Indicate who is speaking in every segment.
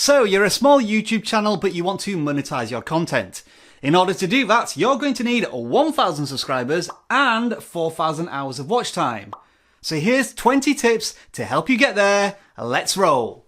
Speaker 1: So you're a small YouTube channel, but you want to monetize your content. In order to do that, you're going to need 1,000 subscribers and 4,000 hours of watch time. So here's 20 tips to help you get there. Let's roll.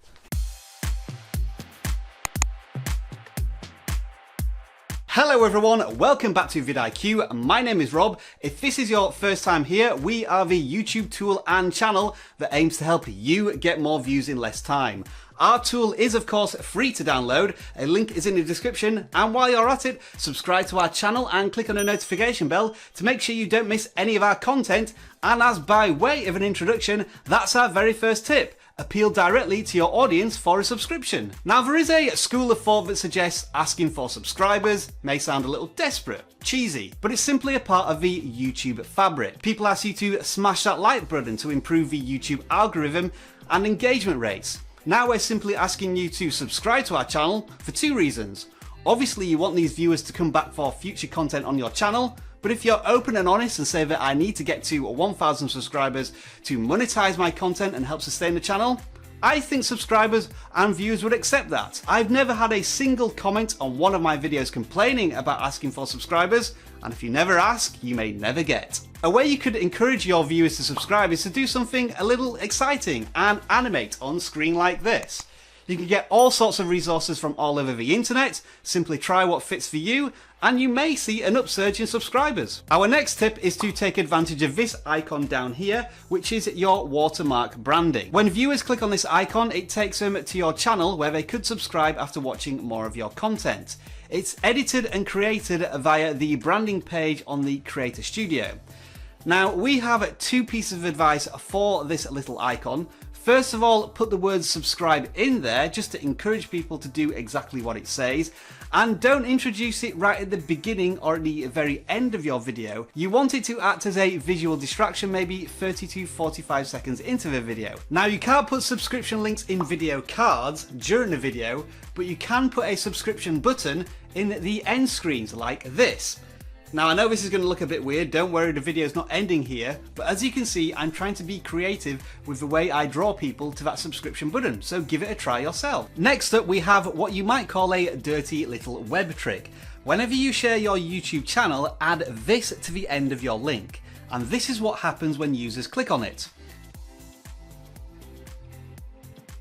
Speaker 1: Hello everyone, welcome back to vidIQ. My name is Rob. If this is your first time here, we are the YouTube tool and channel that aims to help you get more views in less time. Our tool is of course free to download, a link is in the description, and while you're at it, subscribe to our channel and click on the notification bell to make sure you don't miss any of our content. And as by way of an introduction, that's our very first tip. Appeal directly to your audience for a subscription. Now there is a school of thought that suggests asking for subscribers may sound a little desperate, cheesy, but it's simply a part of the YouTube fabric. People ask you to smash that like button to improve the YouTube algorithm and engagement rates. Now we're simply asking you to subscribe to our channel for two reasons. Obviously you want these viewers to come back for future content on your channel, but if you're open and honest and say that I need to get to 1,000 subscribers to monetize my content and help sustain the channel, I think subscribers and viewers would accept that. I've never had a single comment on one of my videos complaining about asking for subscribers, and if you never ask, you may never get. A way you could encourage your viewers to subscribe is to do something a little exciting and animate on screen like this. You can get all sorts of resources from all over the internet, simply try what fits for you, and you may see an upsurge in subscribers. Our next tip is to take advantage of this icon down here, which is your watermark branding. When viewers click on this icon, it takes them to your channel where they could subscribe after watching more of your content. It's edited and created via the branding page on the Creator Studio. Now we have two pieces of advice for this little icon. First of all, put the word subscribe in there just to encourage people to do exactly what it says, and don't introduce it right at the beginning or at the very end of your video. You want it to act as a visual distraction maybe 30 to 45 seconds into the video. Now you can't put subscription links in video cards during the video, but you can put a subscription button in the end screens like this. Now I know this is going to look a bit weird, don't worry, the video is not ending here, but as you can see I'm trying to be creative with the way I draw people to that subscription button, so give it a try yourself. Next up we have what you might call a dirty little web trick. Whenever you share your YouTube channel, add this to the end of your link, and this is what happens when users click on it.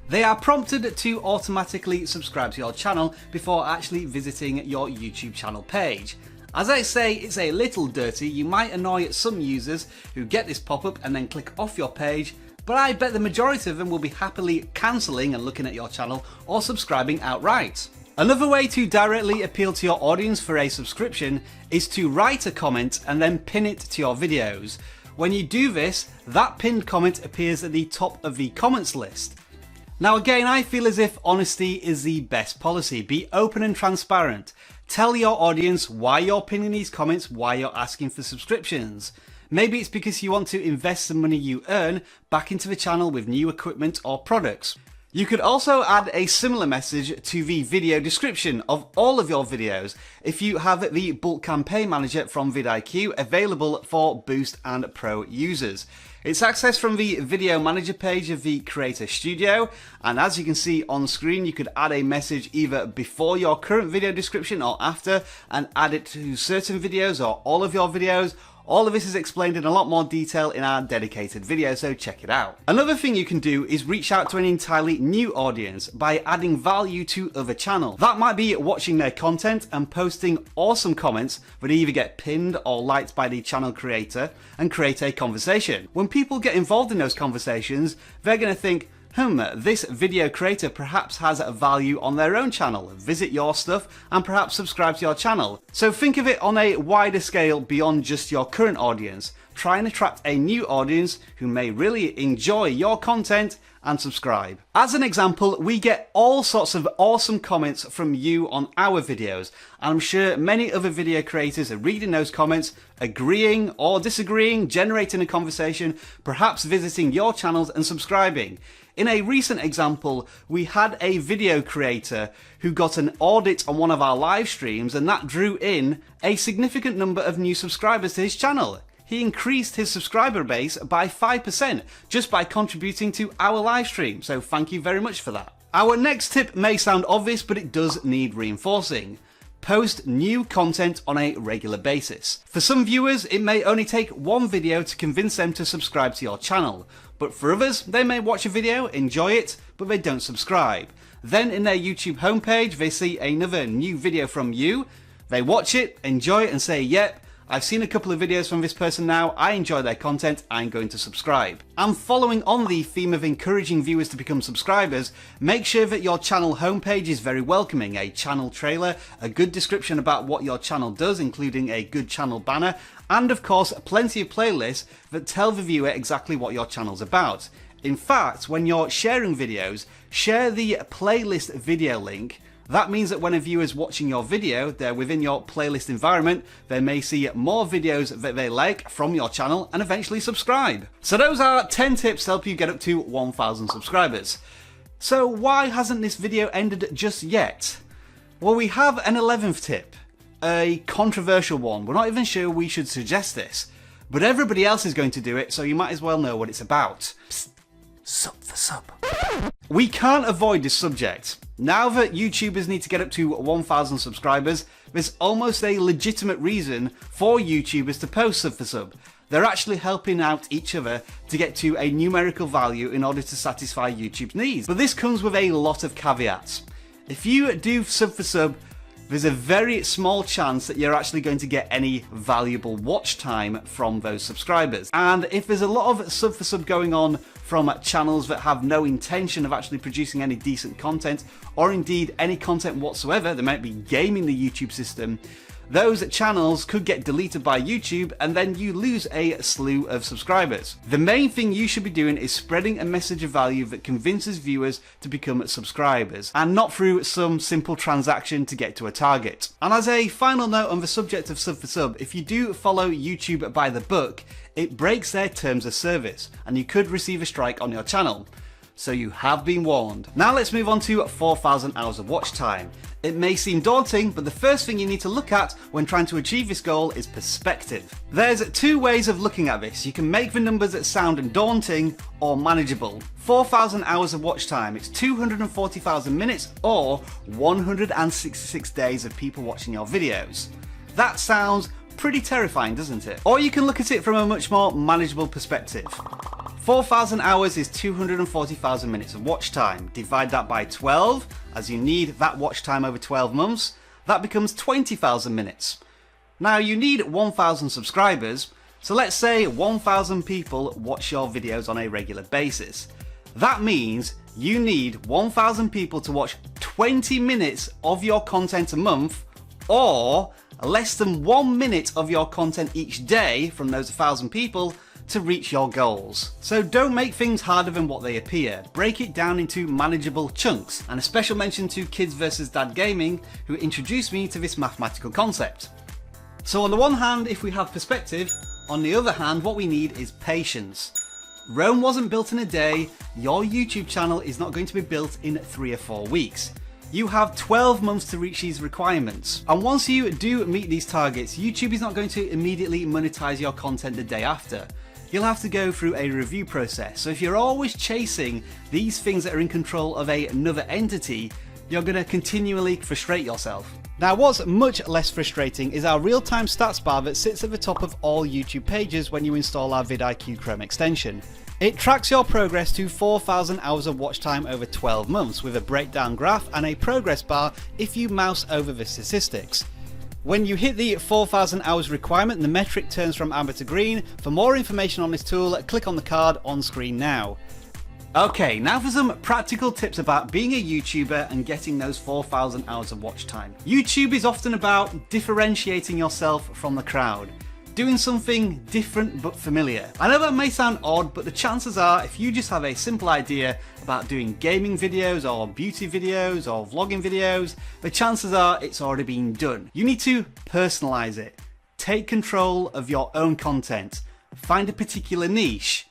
Speaker 1: They are prompted to automatically subscribe to your channel before actually visiting your YouTube channel page. As I say, it's a little dirty, you might annoy some users who get this pop-up and then click off your page, but I bet the majority of them will be happily cancelling and looking at your channel or subscribing outright. Another way to directly appeal to your audience for a subscription is to write a comment and then pin it to your videos. When you do this, that pinned comment appears at the top of the comments list. Now again, I feel as if honesty is the best policy. Be open and transparent. Tell your audience why you're pinning these comments, why you're asking for subscriptions. Maybe it's because you want to invest the money you earn back into the channel with new equipment or products. You could also add a similar message to the video description of all of your videos if you have the bulk campaign manager from vidIQ available for Boost and Pro users. It's accessed from the video manager page of the Creator Studio, and as you can see on screen you could add a message either before your current video description or after and add it to certain videos or all of your videos. All of this is explained in a lot more detail in our dedicated video, so check it out. Another thing you can do is reach out to an entirely new audience by adding value to other channels. That might be watching their content and posting awesome comments that either get pinned or liked by the channel creator and create a conversation. When people get involved in those conversations, they're going to think, this video creator perhaps has a value on their own channel, visit your stuff and perhaps subscribe to your channel. So think of it on a wider scale beyond just your current audience. Try and attract a new audience who may really enjoy your content and subscribe. As an example, we get all sorts of awesome comments from you on our videos, and I'm sure many other video creators are reading those comments, agreeing or disagreeing, generating a conversation, perhaps visiting your channels and subscribing. In a recent example, we had a video creator who got an audit on one of our live streams, and that drew in a significant number of new subscribers to his channel. He increased his subscriber base by 5% just by contributing to our live stream, so thank you very much for that. Our next tip may sound obvious, but it does need reinforcing. Post new content on a regular basis. For some viewers, it may only take one video to convince them to subscribe to your channel, but for others, they may watch a video, enjoy it, but they don't subscribe. Then in their YouTube homepage, they see another new video from you, they watch it, enjoy it, and say, yep, I've seen a couple of videos from this person now, I enjoy their content, I'm going to subscribe. And following on the theme of encouraging viewers to become subscribers, make sure that your channel homepage is very welcoming, a channel trailer, a good description about what your channel does, including a good channel banner, and of course plenty of playlists that tell the viewer exactly what your channel's about. In fact, when you're sharing videos, share the playlist video link. That means that when a viewer is watching your video, they're within your playlist environment, they may see more videos that they like from your channel and eventually subscribe. So those are 10 tips to help you get up to 1,000 subscribers. So why hasn't this video ended just yet? Well, we have an 11th tip, a controversial one. We're not even sure we should suggest this, but everybody else is going to do it, so you might as well know what it's about. Psst, sub for sub. We can't avoid this subject. Now that YouTubers need to get up to 1,000 subscribers, there's almost a legitimate reason for YouTubers to post sub for sub. They're actually helping out each other to get to a numerical value in order to satisfy YouTube's needs. But this comes with a lot of caveats. If you do sub for sub, there's a very small chance that you're actually going to get any valuable watch time from those subscribers. And if there's a lot of sub for sub going on from channels that have no intention of actually producing any decent content, or indeed any content whatsoever, they might be gaming the YouTube system, those channels could get deleted by YouTube and then you lose a slew of subscribers. The main thing you should be doing is spreading a message of value that convinces viewers to become subscribers, and not through some simple transaction to get to a target. And as a final note on the subject of sub for sub, if you do follow YouTube by the book, it breaks their terms of service and you could receive a strike on your channel. So you have been warned. Now let's move on to 4,000 hours of watch time. It may seem daunting, but the first thing you need to look at when trying to achieve this goal is perspective. There's two ways of looking at this. You can make the numbers that sound daunting or manageable. 4,000 hours of watch time, it's 240,000 minutes or 166 days of people watching your videos. That sounds pretty terrifying, doesn't it? Or you can look at it from a much more manageable perspective. 4,000 hours is 240,000 minutes of watch time. Divide that by 12, as you need that watch time over 12 months, that becomes 20,000 minutes. Now you need 1,000 subscribers, so let's say 1,000 people watch your videos on a regular basis. That means you need 1,000 people to watch 20 minutes of your content a month, or less than 1 minute of your content each day from those 1,000 people to reach your goals. So don't make things harder than what they appear. Break it down into manageable chunks. And a special mention to Kids vs Dad Gaming, who introduced me to this mathematical concept. So on the one hand, if we have perspective, on the other hand, what we need is patience. Rome wasn't built in a day. Your YouTube channel is not going to be built in 3 or 4 weeks. You have 12 months to reach these requirements. And once you do meet these targets, YouTube is not going to immediately monetize your content the day after. You'll have to go through a review process. So if you're always chasing these things that are in control of another entity, you're going to continually frustrate yourself. Now what's much less frustrating is our real-time stats bar that sits at the top of all YouTube pages when you install our vidIQ Chrome extension. It tracks your progress to 4,000 hours of watch time over 12 months with a breakdown graph and a progress bar if you mouse over the statistics. When you hit the 4,000 hours requirement, the metric turns from amber to green. For more information on this tool, click on the card on screen now. Okay, now for some practical tips about being a YouTuber and getting those 4,000 hours of watch time. YouTube is often about differentiating yourself from the crowd. Doing something different but familiar. I know that may sound odd, but the chances are if you just have a simple idea about doing gaming videos or beauty videos or vlogging videos, the chances are it's already been done. You need to personalize it. Take control of your own content. Find a particular niche.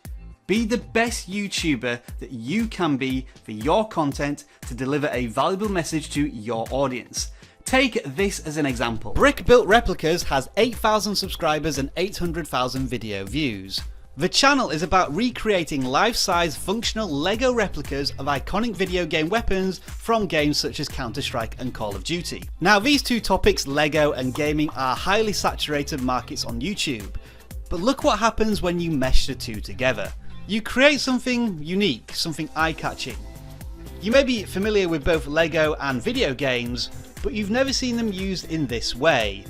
Speaker 1: Be the best YouTuber that you can be for your content to deliver a valuable message to your audience. Take this as an example. Brick Built Replicas has 8,000 subscribers and 800,000 video views. The channel is about recreating life-size functional LEGO replicas of iconic video game weapons from games such as Counter-Strike and Call of Duty. Now these two topics, LEGO and gaming, are highly saturated markets on YouTube. But look what happens when you mesh the two together. You create something unique, something eye-catching. You may be familiar with both LEGO and video games, but you've never seen them used in this way.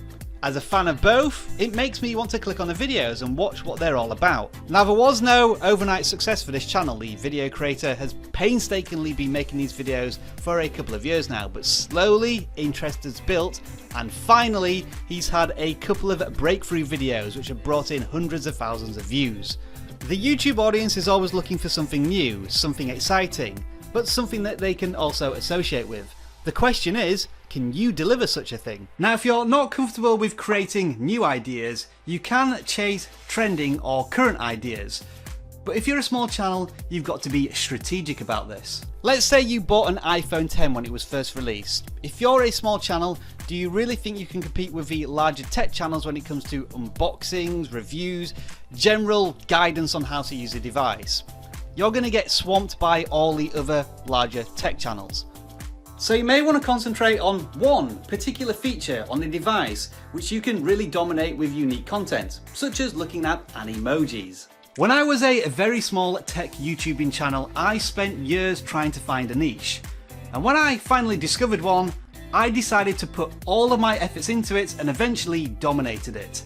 Speaker 1: As a fan of both, it makes me want to click on the videos and watch what they're all about. Now there was no overnight success for this channel. The video creator has painstakingly been making these videos for a couple of years now, but slowly interest has built, and finally he's had a couple of breakthrough videos which have brought in hundreds of thousands of views. The YouTube audience is always looking for something new, something exciting, but something that they can also associate with. The question is, can you deliver such a thing? Now if you're not comfortable with creating new ideas, you can chase trending or current ideas. But if you're a small channel, you've got to be strategic about this. Let's say you bought an iPhone 10 when it was first released. If you're a small channel, do you really think you can compete with the larger tech channels when it comes to unboxings, reviews, general guidance on how to use a device? You're going to get swamped by all the other larger tech channels. So you may want to concentrate on one particular feature on the device which you can really dominate with unique content, such as looking at animojis. When I was a very small tech YouTubing channel, I spent years trying to find a niche. And when I finally discovered one, I decided to put all of my efforts into it and eventually dominated it.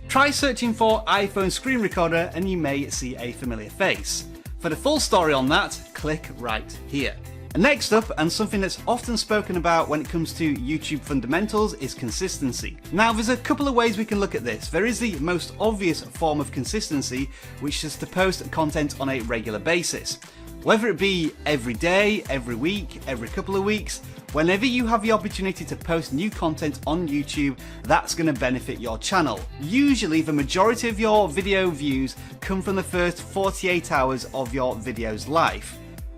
Speaker 1: Try searching for iPhone screen recorder and you may see a familiar face. For the full story on that, click right here. Next up, and something that's often spoken about when it comes to YouTube fundamentals, is consistency. Now there's a couple of ways we can look at this. There is the most obvious form of consistency, which is to post content on a regular basis. Whether it be every day, every week, every couple of weeks, whenever you have the opportunity to post new content on YouTube, that's going to benefit your channel. Usually the majority of your video views come from the first 48 hours of your video's life.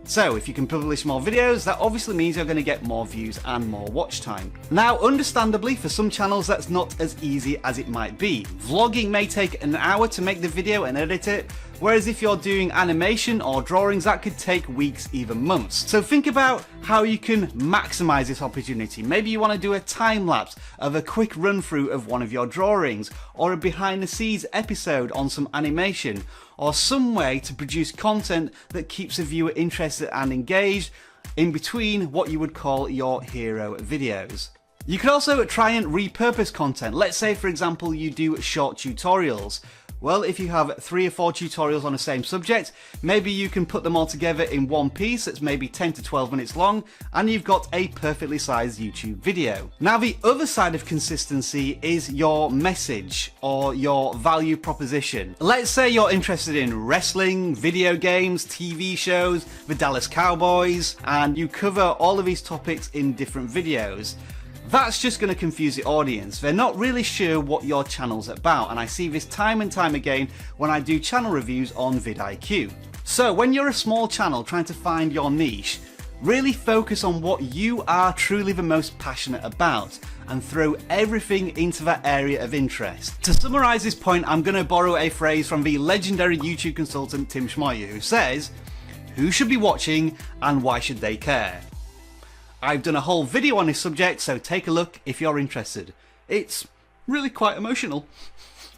Speaker 1: So if you can publish more videos, that obviously means you're going to get more views and more watch time. Now understandably, for some channels that's not as easy as it might be. Vlogging may take an hour to make the video and edit it, whereas if you're doing animation or drawings, that could take weeks, even months. So think about how you can maximize this opportunity. Maybe you want to do a time lapse of a quick run through of one of your drawings, or a behind the scenes episode on some animation, or some way to produce content that keeps the viewer interested and engaged in between what you would call your hero videos. You could also try and repurpose content. Let's say for example you do short tutorials. Well, if you have 3 or 4 tutorials on the same subject, maybe you can put them all together in one piece that's maybe 10 to 12 minutes long, and you've got a perfectly sized YouTube video. Now the other side of consistency is your message or your value proposition. Let's say you're interested in wrestling, video games, TV shows, the Dallas Cowboys, and you cover all of these topics in different videos. That's just going to confuse the audience. They're not really sure what your channel's about, and I see this time and time again when I do channel reviews on vidIQ. So when you're a small channel trying to find your niche, really focus on what you are truly the most passionate about and throw everything into that area of interest. To summarize this point, I'm going to borrow a phrase from the legendary YouTube consultant Tim Schmoyer, who says, "Who should be watching and why should they care?" I've done a whole video on this subject, so take a look if you're interested. It's really quite emotional.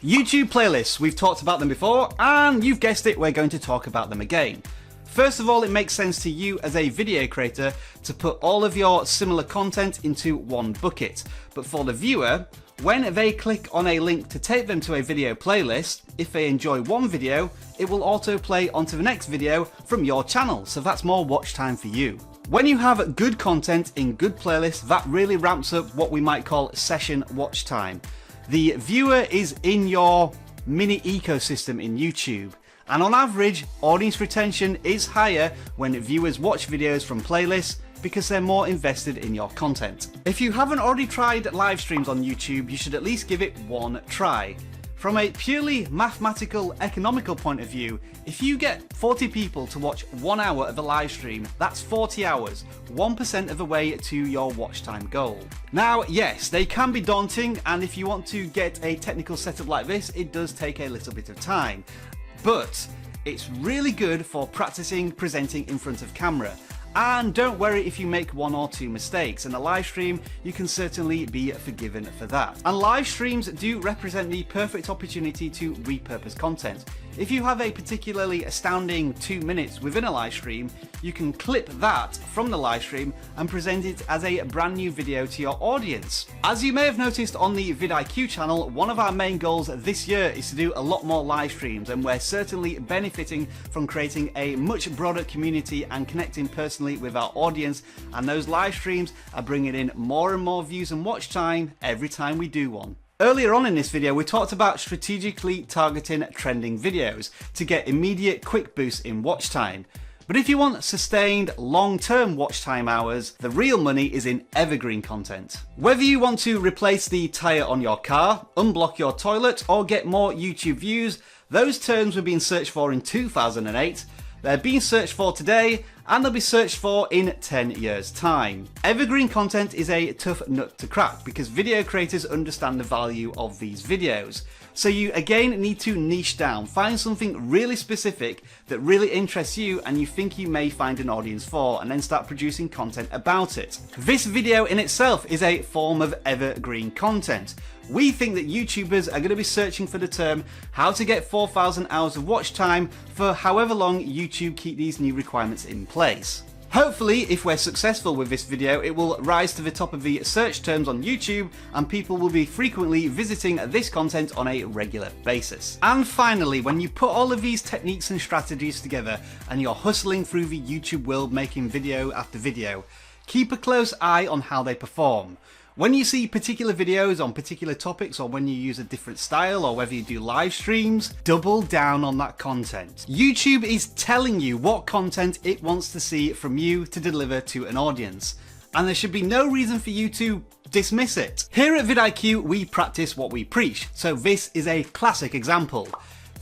Speaker 1: YouTube playlists, we've talked about them before, and you've guessed it, we're going to talk about them again. First of all, it makes sense to you as a video creator to put all of your similar content into one bucket. But for the viewer, when they click on a link to take them to a video playlist, if they enjoy one video, it will autoplay onto the next video from your channel, so that's more watch time for you. When you have good content in good playlists, that really ramps up what we might call session watch time. The viewer is in your mini ecosystem in YouTube, and on average, audience retention is higher when viewers watch videos from playlists because they're more invested in your content. If you haven't already tried live streams on YouTube, you should at least give it one try. From a purely mathematical, economical point of view, if you get 40 people to watch 1 hour of a live stream, that's 40 hours, 1% of the way to your watch time goal. Now, yes, they can be daunting, and if you want to get a technical setup like this, it does take a little bit of time. but it's really good for practicing presenting in front of camera. And don't worry if you make 1 or 2 mistakes. In a live stream, you can certainly be forgiven for that. And live streams do represent the perfect opportunity to repurpose content. If you have a particularly astounding 2 minutes within a live stream, you can clip that from the live stream and present it as a brand new video to your audience. As you may have noticed on the vidIQ channel, one of our main goals this year is to do a lot more live streams, and we're certainly benefiting from creating a much broader community and connecting personally with our audience, and those live streams are bringing in more and more views and watch time every time we do one. Earlier on in this video, we talked about strategically targeting trending videos to get immediate quick boosts in watch time. But if you want sustained long-term watch time hours, the real money is in evergreen content. Whether you want to replace the tyre on your car, unblock your toilet, or get more YouTube views, those terms were being searched for in 2008. They're being searched for today, and they'll be searched for in 10 years' time. Evergreen content is a tough nut to crack because video creators understand the value of these videos. So you again need to niche down, find something really specific that really interests you and you think you may find an audience for, and then start producing content about it. This video in itself is a form of evergreen content. We think that YouTubers are going to be searching for the term how to get 4,000 hours of watch time for however long YouTube keep these new requirements in place. Hopefully, if we're successful with this video, it will rise to the top of the search terms on YouTube and people will be frequently visiting this content on a regular basis. And finally, when you put all of these techniques and strategies together and you're hustling through the YouTube world making video after video, keep a close eye on how they perform. When you see particular videos on particular topics, or when you use a different style, or whether you do live streams, double down on that content. YouTube is telling you what content it wants to see from you to deliver to an audience, and there should be no reason for you to dismiss it. Here at vidIQ, we practice what we preach, so this is a classic example.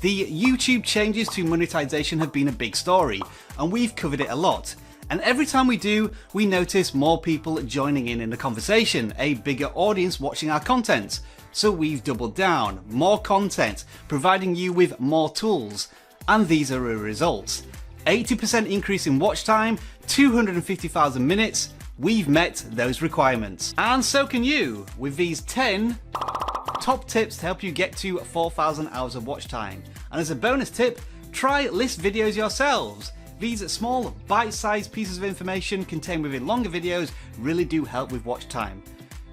Speaker 1: The YouTube changes to monetization have been a big story, and we've covered it a lot. And every time we do, we notice more people joining in the conversation, a bigger audience watching our content. So we've doubled down, more content, providing you with more tools. And these are the results. 80% increase in watch time, 250,000 minutes. We've met those requirements. And so can you, with these 10 top tips to help you get to 4,000 hours of watch time. And as a bonus tip, try list videos yourselves. These small, bite-sized pieces of information contained within longer videos really do help with watch time.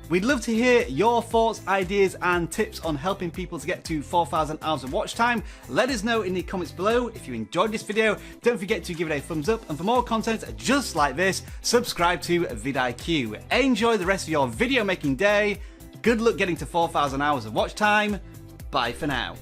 Speaker 1: We'd love to hear your thoughts, ideas and tips on helping people to get to 4,000 hours of watch time. Let us know in the comments below. If you enjoyed this video, don't forget to give it a thumbs up, and for more content just like this, subscribe to vidIQ. Enjoy the rest of your video making day. Good luck getting to 4,000 hours of watch time. Bye for now.